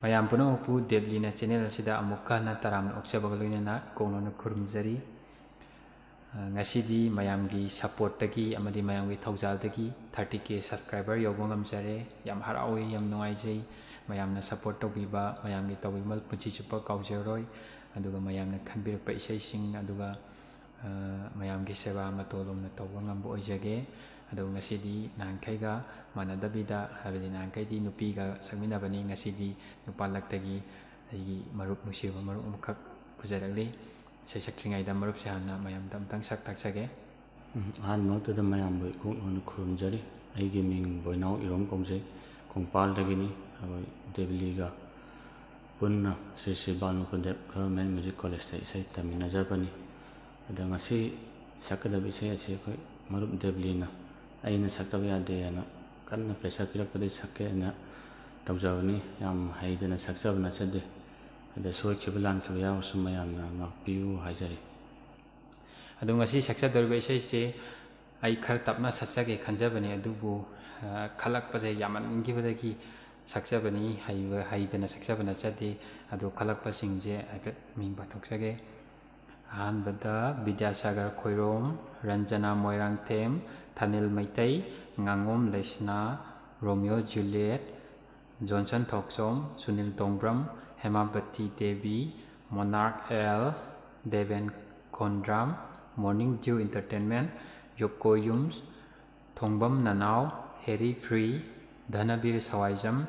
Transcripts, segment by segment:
mayam punamakpu Devlina channel asida amukka na taramna okchabaga loinana konona khurumjari ngasidi mayamgi support tagi amadi mayamgi thaujal tagi 30k subscriber yawba ngamjare yam harawi yam nuaijai mayamna support tawbiba mayamgi tawbimal punchi chupa kaujoroi aduga mayamna khanbirakpa isai sing aduga mayamgi seba matolomna tawba ngambu oijage aduga ngasidi nangkhaiga manadabida habidi nangkhaidi nupiga sakminabani ngasidi nupalaktagi ai marup nusiba marup mukak pujarakli sai sakringaida marup se hanna mayam tamtang sak taksage han no to da mayam boi ko on khurumjari aigi ming boinau irom komjai kongpal dagini aboi Devliga punna se banu kondep government music college ta isai tamina japani ada ngasi sakadabi se ase ko marup Devlina aina saktabi ade ana kanna pressure pirakpade sakke na tawjawani yam haidana saksabna chade ada soi khibalan khya usmayam na ngakpiu hajari adu ngasi saksa dorbe isai se ai khar tapna satsage khanjabani adubu khalak paje yaman gibadagi saksabani haiwa haidana saksabana chade adu khalak pasingje agat ming bathoksage han bada Vidyasagar Khoirom Ranjana Moirang Them Thanil Maitai Ngangom Lesna Romeo Juliet Johnson Thoksom Sunil Tongbram Hemabati Devi Monarch L Deven Kondram Morning Dew Entertainment Yoko Yums Thongbam Nanau Harry Free Dhanabir Sawaijam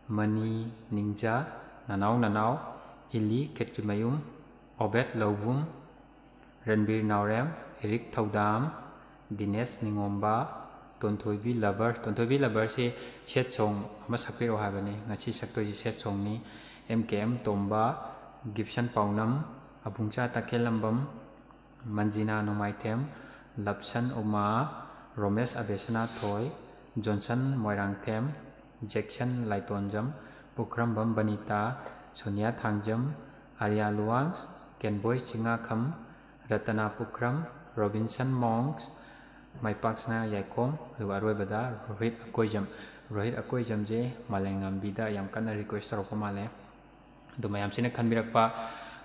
Mani Ninja Nanau Ili Ketkimayum Obet Lobum Ranbir Naurem Eric Thaudam Dinesh Ningomba Tonthoibi Lover se set song ama sakpiro habani ngachi saktoi set song ni MKM Tomba Gibson Paunam Abungcha Takelambam Manjina Nomaitem Lapsan Uma Romesh Abesana Thoi Johnson Moirang Them Jackson Laitonjam Pukrambam Banita Sonia Thangjam Arya Luangs Kenboy Chingakham Ratana Pukram Robinson Monks Maipaksna Yaikom Arwebada Rohit Akoijam je Malengam Bida Yam Kana request Rokomale Dumayam Sina Kanbirakpa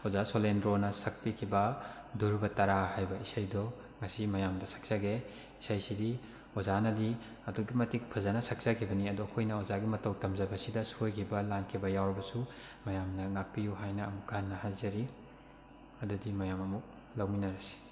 Oja Solendrona Sakti Kiba Durbatara Haiba Isaido Ngasi Mayam da Saksage Isai Sidi Ojana di Atukimatik Fazana Saksage Bani Ado Hoina Ojagi Matau Tamzabasida Suigiba Lankiba Yaurbasu Mayam na Ngapiu Haina Amukana Hajari Adadi Mayam Amuk Lauminarasi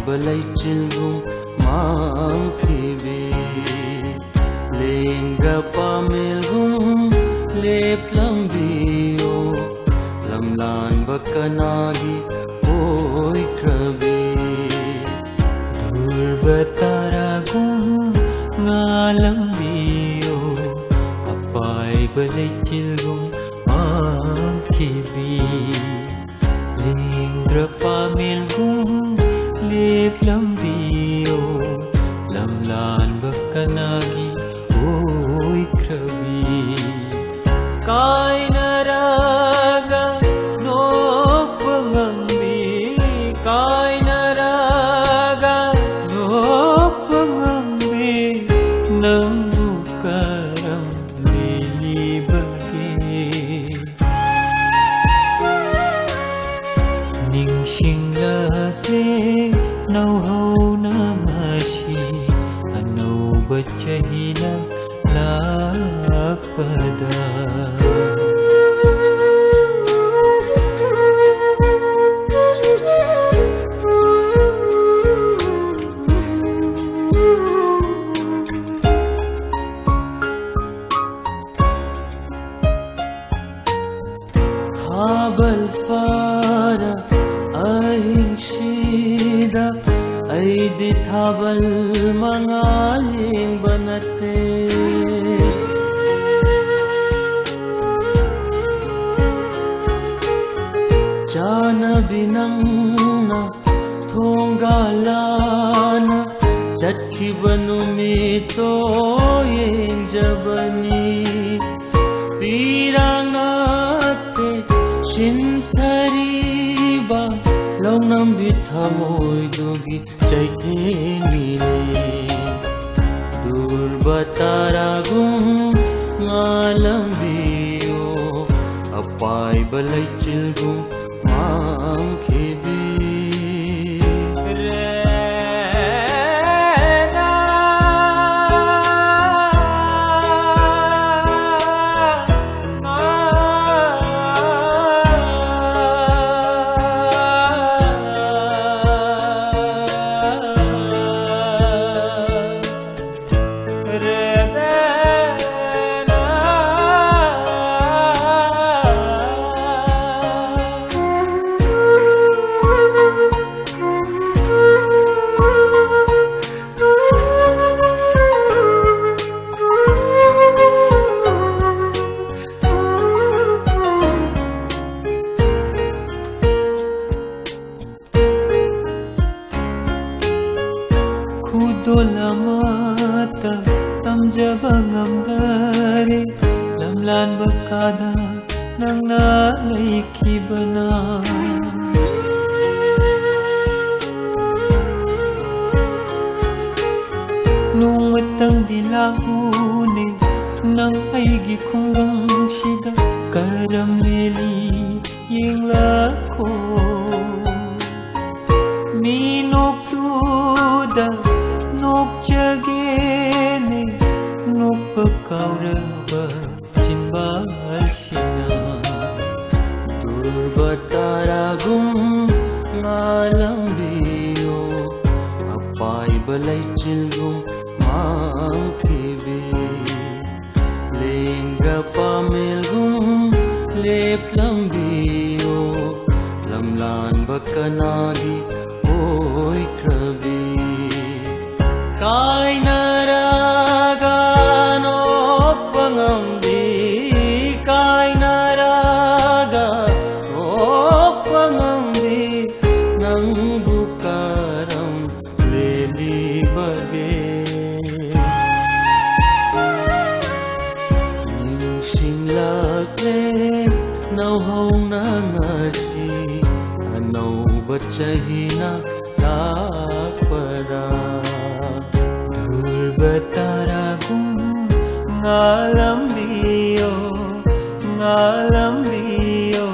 balai cilgum mangkibe lengga pamelgum lep lambiyo lamlan bakanagi oi krabe durbataragum ngalambiyo apai balai cilgum mangkibe lengga pamelgum lep lambiyo lamlan bakanagi oi krabi kai naraga no pangambi kai naraga no pangambi nambu karam lili bagi ning sing la nau ho चहीना लाखपदा Habal fara ahing sida ay di thabal mangaling banate Jana binang na thonggalana Jatki banumito yung jabani Pirangate Sintariba Launam bithamoy dugi Chaithenile Durbataragum Ngalambiyo Apay balay chilgum Mangkibi Dolamata tamjabangam-dare lamlan bakada nang nalaikibana Lumatang dilahuni nang aigi kunggang sida karamlili yung lako Ninok duda Nuk jagene Nuk pakauraba Cinbal sina Durbataragum Ngalang biyo Apay balay chilgum Mangkibi Lingga pamilgum Lep lang biyo Lamlan bakanagi Oy krabi Kay naragan o pangambi Kay naragan o pangambi Nang bukaram lilibage Ningsing lakle nauhaw na ngasi Anaw ba't chahina lakpada Durbataragum ngalambiyo ngalambiyo